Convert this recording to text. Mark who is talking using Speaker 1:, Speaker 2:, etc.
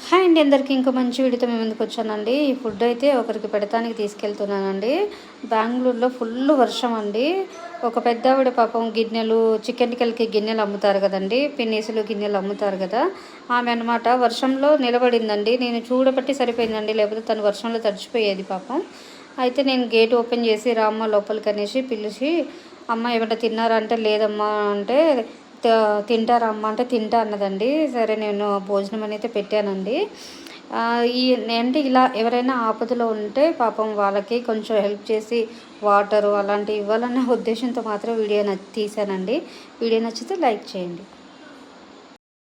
Speaker 1: Hi అండి, అందరికీ ఇంకో మంచి వీడియోతో మేము ముందుకు వచ్చానండి. ఈ ఫుడ్ అయితే ఒకరికి పెడతానికి తీసుకెళ్తున్నానండి. బెంగళూరులో ఫుల్ వర్షం అండి. ఒక పెద్దావిడ పాపం గిన్నెలు, చికెన్కి గిన్నెలు అమ్ముతారు కదండి, పిన్నీసులు గిన్నెలు అమ్ముతారు కదా, ఆమె అనమాట వర్షంలో నిలబడిందండి. నేను చూడబట్టి సరిపోయిందండి, లేకపోతే తను వర్షంలో తడిచిపోయేది పాపం. అయితే నేను గేట్ ఓపెన్ చేసి రామ్మ లోపలికి అనేసి పిలిచి, అమ్మ ఏమంటే తిన్నారా అంటే లేదమ్మా అంటే, తింటారా అమ్మ అంటే తింటా అన్నదండి. సరే నేను భోజనం అనేది పెట్టానండి. ఈ అంటే ఇలా ఎవరైనా ఆపదలో ఉంటే పాపం వాళ్ళకి కొంచెం హెల్ప్ చేసి వాటరు అలాంటివి ఇవ్వాలనే ఉద్దేశంతో మాత్రం వీడియో తీశానండి. వీడియో నచ్చితే లైక్ చేయండి.